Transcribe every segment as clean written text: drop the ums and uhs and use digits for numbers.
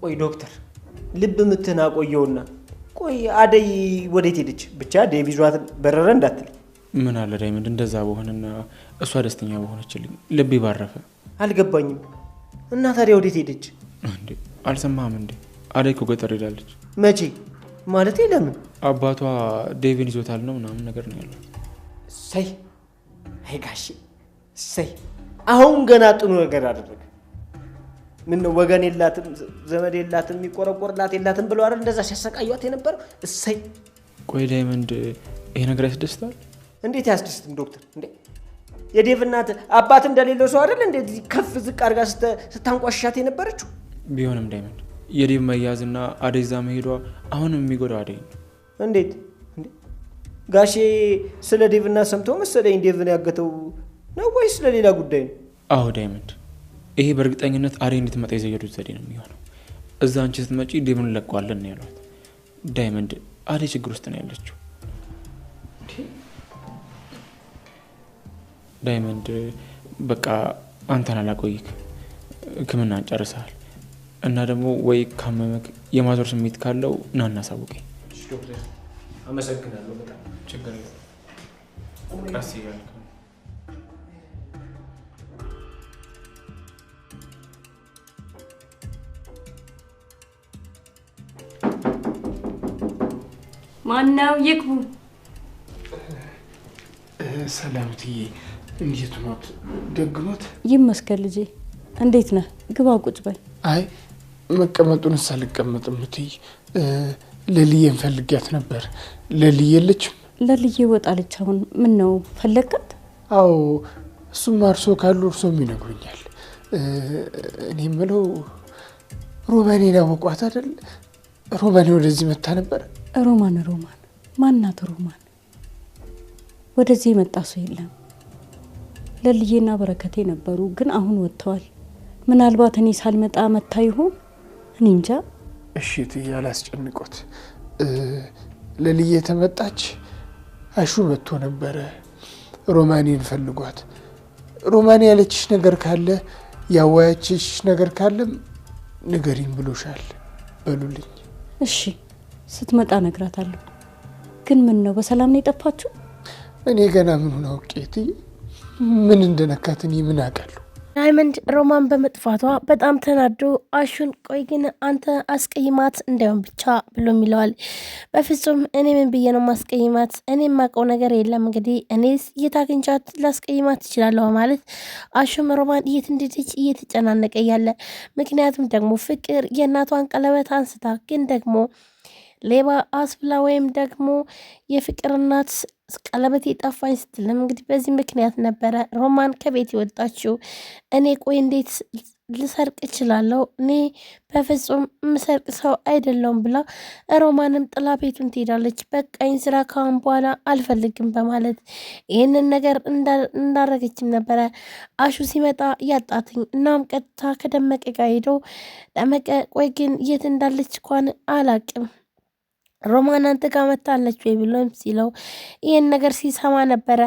ቆይ ዶክተር ልብ ምትና ቆየውና ቆይ አደይ ወዴት ሄደች? ብቻ ዴቭ ይዟት በረረ እንዳትል። ምን አለ ዳይመንድ እንደዛ በሆነና እሷ ደስተኛ በሆነችልኝ ልብ ባረፈ። አልገባኝም። እና ታዲያ ወዴት ሄደች እንዴ? አልሰማህም እንዴ? አደይ እኮ ገጠር ሄዳለች። መቼ ማለት? ለምን? አባቷ ዴቭን ይዞታል ነው ምናምን ነገር ነው ያለው። ሰይ አይ ጋሼ ሰይ አሁን ገና ጥኑ ነገር አደረገ። ምን ነው ወገን የላትም ዘመድ የላትም የሚቆረቆርላት የላትም ብለው አይደል እንደዛ ሲያሰቃዩት የነበረው? እሰይ። ቆይ ዳይመንድ ይሄ ነገር ያስደስታል? እንዴት ያስደስትም ዶክተር? እንዴ የዴቭ እናት አባት እንደሌለው ሰው አይደል እንዴ ከፍ ዝቅ አድርጋ ስታንቋሻት የነበረችው? ቢሆንም ዳይመንድ የዴቭ መያዝና አደይ እዛ መሄዷ አሁንም የሚጎዳው አደይ ነው። እንዴት ጋሼ ስለ ዴቭ እናት ሰምቶ መሰለኝ ዴቭን ያገተው ነው ወይስ ለሌላ ጉዳይ ነው? አዎ ዳይመንድ ይሄ በእርግጠኝነት አደይ እንድትመጣ የዘየዱት ዘዴ ነው የሚሆነው። እዛ አንቺ ስትመጪ ዴቭን እንለቀዋለን ነው ያሏት። ዳይመንድ አደይ ችግር ውስጥ ነው ያለችው። ዳይመንድ በቃ አንተን አላቆይክ፣ ሕክምና ጨርሰሃል እና ደግሞ ወይ ካመመክ የማዞር ስሜት ካለው ና እናሳውቀኝ። አመሰግናለሁ በጣም። ችግር የለም ቀስ እያልክ ነው። ማነው? ይግቡ። ሰላምትዬ እንዴት ኖት? ደግኖት? ይመስገን ልጄ። እንዴት ነህ? ግባ ቁጭ በል። አይ መቀመጡን ሳልቀመጥም እትዬ ለልዬን ፈልጊያት ነበር። ለልዬ የለችም? ለልዬ ወጣለች። አሁን ምን ነው ፈለግካት? አዎ እሱም አርሶ ካሉ እርሶም ይነግሩኛል። እኔ የምለው ሮማኔን ያወቋት አይደል? ሮማኔ ወደዚህ መታ ነበር። ሮማን ማናት? ሮማን ወደዚህ የመጣ ሰው የለም። ለልዬና በረከቴ ነበሩ፣ ግን አሁን ወጥተዋል። ምናልባት እኔ ሳልመጣ መታ ይሆን? እኔ እንጃ። እሺ እትዬ አላስጨንቆት። ለልዬ ተመጣች። አሹ መጥቶ ነበረ። ሮማኔን ፈልጓት። ሮማኔ ያለችሽ ነገር ካለ ያዋያችሽ ነገር ካለም ንገሪኝ ብሎሻል በሉልኝ። እሺ ስትመጣ ነግራታለሁ። ግን ምን ነው በሰላም ነው የጠፋችሁ? እኔ ገና ምኑን አውቄ እትዬ፣ ምን እንደነካት እኔ ምን አውቃለሁ። ዳይመንድ ሮማን በመጥፋቷ በጣም ተናዶ አሹን ቆይ ግን አንተ አስቀይማት እንዳይሆን ብቻ ብሎ ይለዋል። በፍጹም እኔ ምን ብዬ ነው ማስቀይማት? እኔ የማውቀው ነገር የለም። እንግዲህ እኔስ የታገኝቻት ላስቀይማት ትችላለሁ ማለት አሹም ሮማን የት እንደሄደች እየተጨናነቀ ያለ፣ ምክንያቱም ደግሞ ፍቅር የእናቷን ቀለበት አንስታ ግን ደግሞ ሌባ አስብላ ወይም ደግሞ የፍቅር እናት ቀለበት የጠፋኝ ስትልም እንግዲህ በዚህ ምክንያት ነበረ ሮማን ከቤት የወጣችው። እኔ ቆይ እንዴት ልሰርቅ እችላለሁ? እኔ በፍጹም ምሰርቅ ሰው አይደለውም ብላ ሮማንም ጥላ ቤቱን ትሄዳለች። በቃኝ ስራ ካሁን በኋላ አልፈልግም በማለት ይህንን ነገር እንዳረገችም ነበረ አሹ ሲመጣ ያጣትኝ። እናም ቀጥታ ከደመቀ ጋር ሄዶ ደመቀ ቆይ ግን የት እንዳለች እንኳን አላቅም ሮማን አንተ ጋር መታለች ወይ ብሎም ሲለው ይህን ነገር ሲሰማ ነበረ።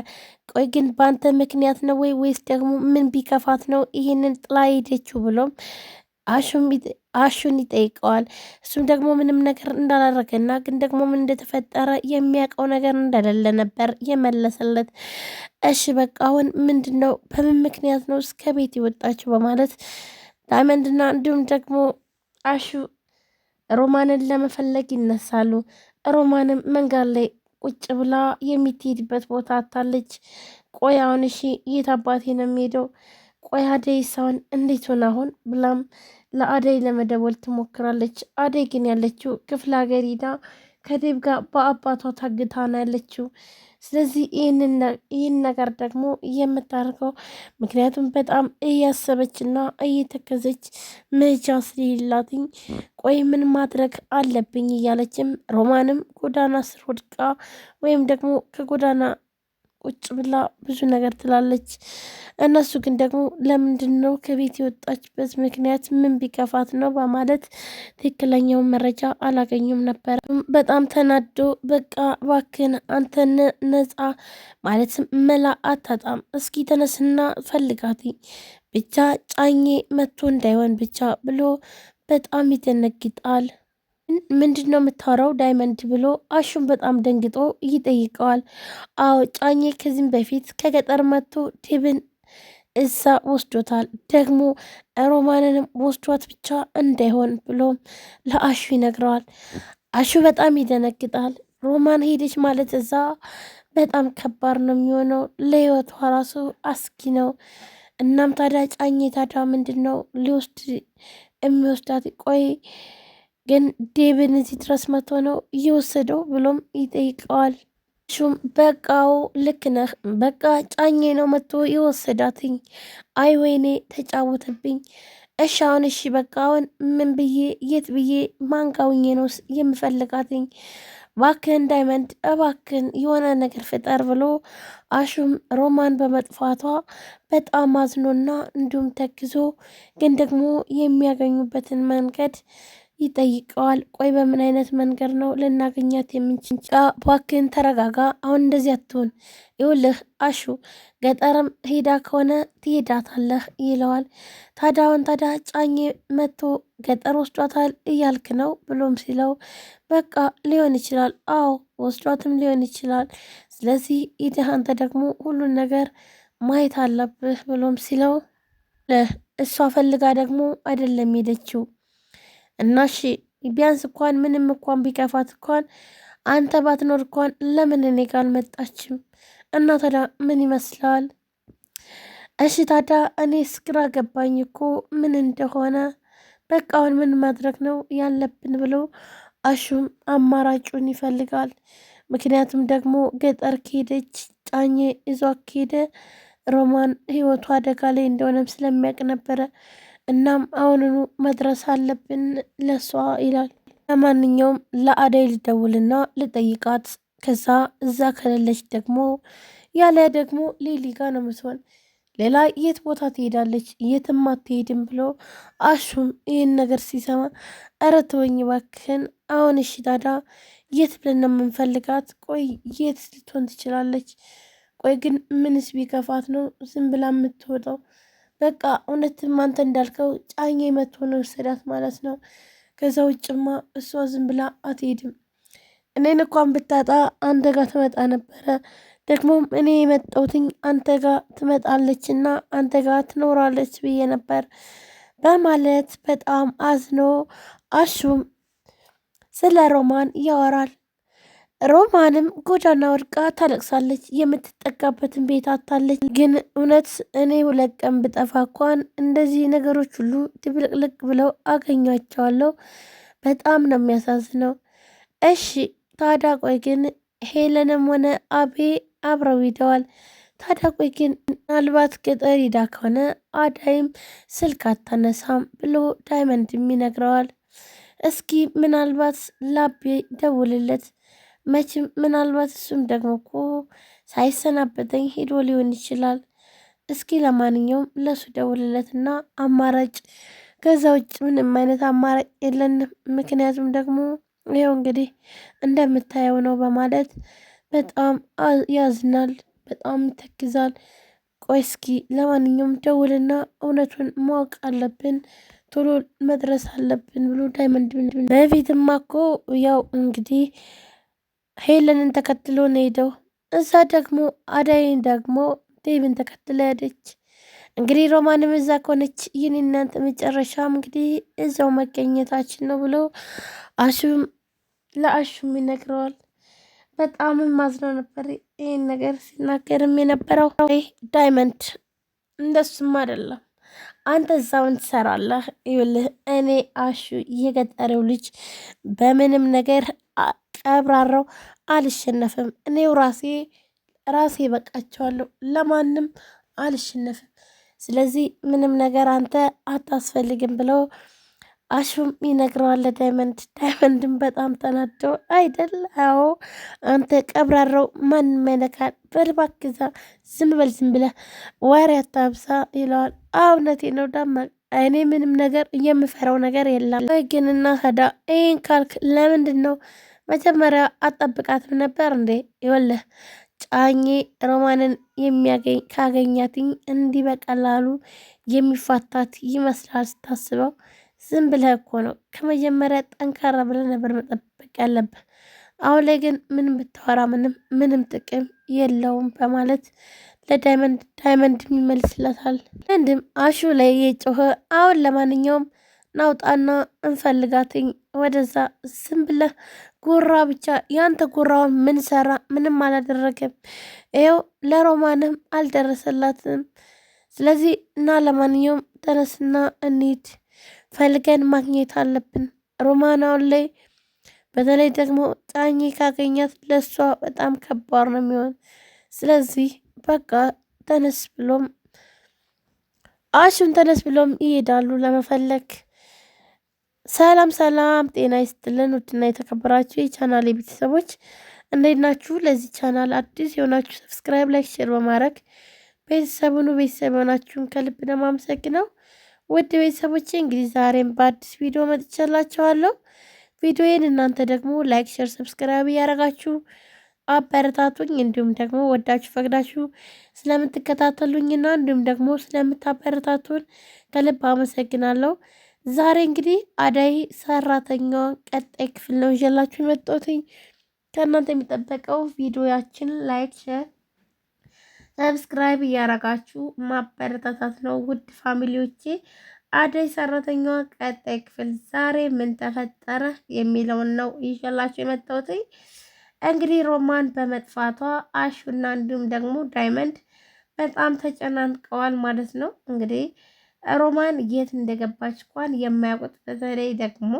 ቆይ ግን በአንተ ምክንያት ነው ወይስ ደግሞ ምን ቢከፋት ነው ይህንን ጥላ ሄደችው ብሎም አሹን ይጠይቀዋል። እሱም ደግሞ ምንም ነገር እንዳላረገና ግን ደግሞ ምን እንደተፈጠረ የሚያውቀው ነገር እንደሌለ ነበር የመለሰለት። እሺ በቃ አሁን ምንድን ነው በምን ምክንያት ነው እስከ ቤት የወጣችው በማለት ዳይመንድና እንዲሁም ደግሞ አሹ ሮማንን ለመፈለግ ይነሳሉ። ሮማንም መንገድ ላይ ቁጭ ብላ የምትሄድበት ቦታ አታለች። ቆይ አሁን እሺ የት አባቴ ነው የሚሄደው? ቆይ አደይ ሳውን እንዴት ሆነ አሁን ብላም ለአደይ ለመደወል ትሞክራለች። አደይ ግን ያለችው ክፍለ ሀገር ሄዳ ከዴብ ጋር በአባቷ ታግታ ነው ያለችው። ስለዚህ ይህን ነገር ደግሞ የምታደርገው ምክንያቱም በጣም እያሰበችና እየተከዘች መጃ ስለሌላትኝ ቆይ ምን ማድረግ አለብኝ እያለችም ሮማንም ጎዳና ስር ወድቃ ወይም ደግሞ ከጎዳና ቁጭ ብላ ብዙ ነገር ትላለች። እነሱ ግን ደግሞ ለምንድን ነው ከቤት የወጣችበት ምክንያት ምን ቢከፋት ነው በማለት ትክክለኛውን መረጃ አላገኙም ነበር። በጣም ተናዶ በቃ እባክህን አንተ ነፃ ማለትም መላ አታጣም፣ እስኪ ተነስና ፈልጋት ብቻ ጫኜ መጥቶ እንዳይሆን ብቻ ብሎ በጣም ይደነግጣል። ምንድን ነው የምታወራው ዳይመንድ ብሎ አሹም በጣም ደንግጦ ይጠይቀዋል። አዎ ጫኜ ከዚህም በፊት ከገጠር መጥቶ ዴብን እዛ ወስዶታል። ደግሞ ሮማንንም ወስዷት ብቻ እንዳይሆን ብሎ ለአሹ ይነግረዋል። አሹ በጣም ይደነግጣል። ሮማን ሄደች ማለት እዛ በጣም ከባድ ነው የሚሆነው፣ ለህይወቷ ራሱ አስጊ ነው። እናም ታዲያ ጫኜ ታዲያ ምንድን ነው ሊወስድ የሚወስዳት? ቆይ ግን ዴብን እዚህ ድረስ መቶ ነው እየወሰደው ብሎም ይጠይቀዋል። ሹም በቃው ልክ ነህ፣ በቃ ጫኜ ነው መቶ የወሰዳትኝ። አይ ወይኔ ተጫወተብኝ። እሺ አሁን እሺ በቃ አሁን ምን ብዬ የት ብዬ ማንጋውኜ ነው የምፈልጋትኝ? ባክን ዳይመንድ እባክን የሆነ ነገር ፍጠር ብሎ አሹም ሮማን በመጥፋቷ በጣም አዝኖና እንዲሁም ተክዞ ግን ደግሞ የሚያገኙበትን መንገድ ይጠይቀዋል። ቆይ በምን አይነት መንገድ ነው ልናገኛት የምንችል? እባክህን ተረጋጋ፣ አሁን እንደዚህ አትሆን። ይኸውልህ አሹ ገጠርም ሄዳ ከሆነ ትሄዳታለህ ይለዋል። ታዲያውን ታዲያ ጫኜ መጥቶ ገጠር ወስዷታል እያልክ ነው ብሎም ሲለው በቃ ሊሆን ይችላል፣ አዎ ወስዷትም ሊሆን ይችላል። ስለዚህ ኢድህ አንተ ደግሞ ሁሉን ነገር ማየት አለብህ ብሎም ሲለው እሷ ፈልጋ ደግሞ አይደለም ሄደችው እና እሺ ቢያንስ እንኳን ምንም እንኳን ቢከፋት እንኳን አንተ ባትኖር እንኳን ለምን እኔ ጋር አልመጣችም? እና ታዲያ ምን ይመስላል? እሺ ታዲያ እኔስ ግራ ገባኝ እኮ ምን እንደሆነ። በቃ አሁን ምን ማድረግ ነው ያለብን ብሎ አሹም አማራጩን ይፈልጋል። ምክንያቱም ደግሞ ገጠር ከሄደች ጫኜ ይዟ ከሄደ ሮማን ህይወቱ አደጋ ላይ እንደሆነም ስለሚያውቅ ነበረ። እናም አሁኑኑ መድረስ አለብን ለሷ ይላል። ለማንኛውም ለአደይ ልደውልና ልጠይቃት፣ ከዛ እዛ ከሌለች ደግሞ ያለያ ደግሞ ሌሊ ጋ ነው ምትሆን። ሌላ የት ቦታ ትሄዳለች? የትም አትሄድም ብሎ አሹም ይህን ነገር ሲሰማ ኧረ ተወኝ እባክህን። አሁን እሺ ታዲያ የት ብለን ነው የምንፈልጋት? ቆይ የት ልትሆን ትችላለች? ቆይ ግን ምንስ ቢከፋት ነው ዝም ብላ የምትወጣው? በቃ እውነትም አንተ እንዳልከው ጫኜ መቶ ነው ወሰዳት ማለት ነው። ከዛ ውጭማ እሷ ዝም ብላ አትሄድም። እኔን እንኳን ብታጣ አንተ ጋር ትመጣ ነበረ። ደግሞም እኔ የመጣሁትኝ አንተ ጋር ትመጣለችና አንተ ጋር ትኖራለች ብዬ ነበር በማለት በጣም አዝኖ አሹም ስለ ሮማን ያወራል። ሮማንም ጎዳና ወድቃ ታለቅሳለች። የምትጠጋበትን ቤት አታለች። ግን እውነት እኔ 2 ቀን ብጠፋ እንኳን እንደዚህ ነገሮች ሁሉ ድብልቅልቅ ብለው አገኟቸዋለሁ። በጣም ነው የሚያሳዝነው። እሺ ታዲያ ቆይ ግን ሄለንም ሆነ አቤ አብረው ሂደዋል። ታዲያ ቆይ ግን ምናልባት ገጠር ሂዳ ከሆነ አዳይም ስልክ አታነሳም ብሎ ዳይመንድም ይነግረዋል። እስኪ ምናልባት ላቤ ደውልለት መቼም ምናልባት እሱም ደግሞ እኮ ሳይሰናበተኝ ሄዶ ሊሆን ይችላል። እስኪ ለማንኛውም ለሱ ደውልለትና አማራጭ፣ ከዛ ውጭ ምንም አይነት አማራጭ የለንም። ምክንያቱም ደግሞ ይኸው እንግዲህ እንደምታየው ነው በማለት በጣም ያዝናል፣ በጣም ይተክዛል። ቆይ እስኪ ለማንኛውም ደውልና እውነቱን ማወቅ አለብን፣ ቶሎ መድረስ አለብን ብሎ ዳይመንድ በፊትማ እኮ ያው እንግዲህ ሄለንን ተከትሎ ነው ሄደው። እዛ ደግሞ አዳይን ደግሞ ዴብን ተከትለ ሄደች። እንግዲህ ሮማንም እዛ ከሆነች ይህን እናንተ መጨረሻም እንግዲህ እዛው መገኘታችን ነው ብሎ አሹም ለአሹም ይነግረዋል። በጣምም ማዝነው ነበር ይህን ነገር ሲናገርም የነበረው። ዳይመንድ እንደሱም አይደለም አንተ እዛውን ትሰራለህ። ይኸውልህ እኔ አሹ የገጠሬው ልጅ በምንም ነገር ቀብራራው አልሸነፍም። እኔው ራሴ በቃቸዋለሁ፣ ለማንም አልሸነፍም። ስለዚህ ምንም ነገር አንተ አታስፈልግም ብለው አሹም ይነግረዋል ዳይመንድ። ዳይመንድም በጣም ተናደው አይደል? አዎ አንተ ቀብራራው ማንም ያነካል፣ በል እባክህ ዝም በል፣ ዝም ብለህ ወሬ አታብዛ ይለዋል። እውነቴ ነው ዳማቅ፣ እኔ ምንም ነገር የምፈራው ነገር የለም። ወይ ግን እና ታዲያ ይህን ካልክ ለምንድን ነው መጀመሪያ አጠብቃትም ነበር እንዴ? ይወለህ ጫኜ ሮማንን ካገኛትኝ እንዲህ በቀላሉ የሚፋታት ይመስላል ስታስበው። ዝም ብለህ እኮ ነው ከመጀመሪያ ጠንካራ ብለህ ነበር መጠበቅ ያለብህ። አሁን ላይ ግን ምንም ብታወራ ምንም ጥቅም የለውም በማለት ለዳይመንድ ይመልስለታል። ወንድም አሹ ላይ የጮኸ አሁን ለማንኛውም ናውጣና እንፈልጋትኝ ወደዛ ዝም ብለህ ጉራ ብቻ ያንተ ጉራውን ምን ሰራ? ምንም አላደረገም። ይኸው ለሮማንም አልደረሰላትም። ስለዚህ እና ለማንኛውም ተነስና እንሂድ፣ ፈልገን ማግኘት አለብን። ሮማናውን ላይ በተለይ ደግሞ ጫኜ ካገኛት ለሷ በጣም ከባድ ነው የሚሆን። ስለዚህ በቃ ተነስ ብሎም አሹን ተነስ ብሎም ይሄዳሉ ለመፈለግ። ሰላም ሰላም፣ ጤና ይስጥልን ውድና የተከበራችሁ የቻናል ቤተሰቦች እንዴት ናችሁ? ለዚህ ቻናል አዲስ የሆናችሁ ሰብስክራይብ፣ ላይክ፣ ሼር በማድረግ ቤተሰቡን የሆናችሁን ከልብ ነው የማመሰግነው። ውድ ቤተሰቦቼ እንግዲህ ዛሬም በአዲስ ቪዲዮ መጥቻላችኋለሁ። ቪዲዮዬን እናንተ ደግሞ ላይክ፣ ሼር፣ ሰብስክራይብ እያደረጋችሁ አበረታቱኝ። እንዲሁም ደግሞ ወዳችሁ ፈቅዳችሁ ስለምትከታተሉኝና እንዲሁም ደግሞ ስለምታበረታቱን ከልብ አመሰግናለሁ። ዛሬ እንግዲህ አደይ ሰራተኛዋ ቀጣይ ክፍል ነው ይዤላችሁ የመጣሁት። ከእናንተ የሚጠበቀው ቪዲዮያችን ላይክ፣ ሼር፣ ሰብስክራይብ እያደረጋችሁ ማበረታታት ነው። ውድ ፋሚሊዎቼ አደይ ሰራተኛዋ ቀጣይ ክፍል ዛሬ ምን ተፈጠረ የሚለውን ነው ይዤላችሁ የመጣሁት። እንግዲህ ሮማን በመጥፋቷ አሹና እንዲሁም ደግሞ ዳይመንድ በጣም ተጨናንቀዋል ማለት ነው። እንግዲህ ሮማን የት እንደገባች እንኳን የማያውቁት በተለይ ደግሞ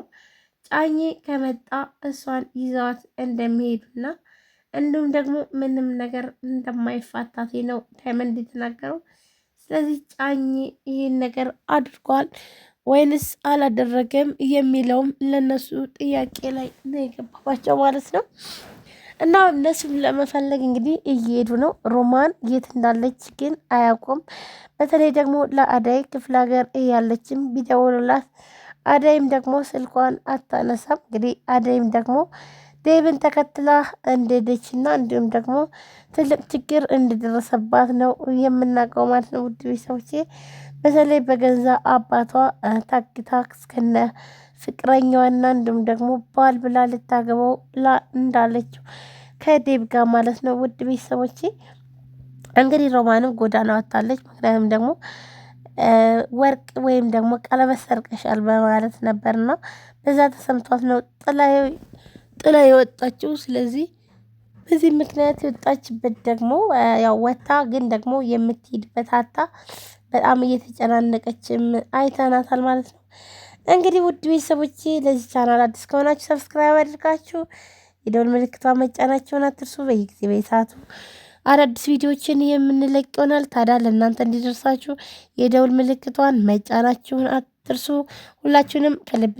ጫኜ ከመጣ እሷን ይዘዋት እንደሚሄዱና እንዲሁም ደግሞ ምንም ነገር እንደማይፋታት ነው ዳይመንድ የተናገረው። ስለዚህ ጫኜ ይህን ነገር አድርጓል ወይንስ አላደረገም የሚለውም ለነሱ ጥያቄ ላይ ነው የገባባቸው ማለት ነው። እና እነሱም ለመፈለግ እንግዲህ እየሄዱ ነው። ሮማን የት እንዳለች ግን አያውቁም። በተለይ ደግሞ ለአዳይ ክፍለ ሀገር እያለችም ቢደውሉላት አዳይም ደግሞ ስልኳን አታነሳም። እንግዲህ አዳይም ደግሞ ዴብን ተከትላ እንደሄደችና እንዲሁም ደግሞ ትልቅ ችግር እንደደረሰባት ነው የምናውቀው ማለት ነው። ውድ ቤተሰቦቼ በተለይ በገዛ አባቷ ታግታ እስከነ ፍቅረኛዋና እንዲሁም ደግሞ ባል ብላ ልታገባው እንዳለችው ከዴብ ጋር ማለት ነው። ውድ ቤተሰቦቼ እንግዲህ ሮማንም ጎዳና ወጥታለች። ምክንያቱም ደግሞ ወርቅ ወይም ደግሞ ቀለበት ሰርቀሻል በማለት ነበርና በዛ ተሰምቷት ነው ጥላ የወጣችው። ስለዚህ በዚህ ምክንያት የወጣችበት ደግሞ ያው ወታ ግን ደግሞ የምትሄድበት አታ በጣም እየተጨናነቀችም አይተናታል ማለት ነው። እንግዲህ ውድ ቤተሰቦቼ ለዚህ ቻናል አዲስ ከሆናችሁ ሰብስክራይብ አድርጋችሁ የደውል ምልክቷን መጫናችሁን አትርሱ። በየጊዜ በየሰዓቱ አዳዲስ ቪዲዮዎችን የምንለቅ ይሆናል። ታዲያ ለእናንተ እንዲደርሳችሁ የደውል ምልክቷን መጫናችሁን አትርሱ። ሁላችሁንም ከልብ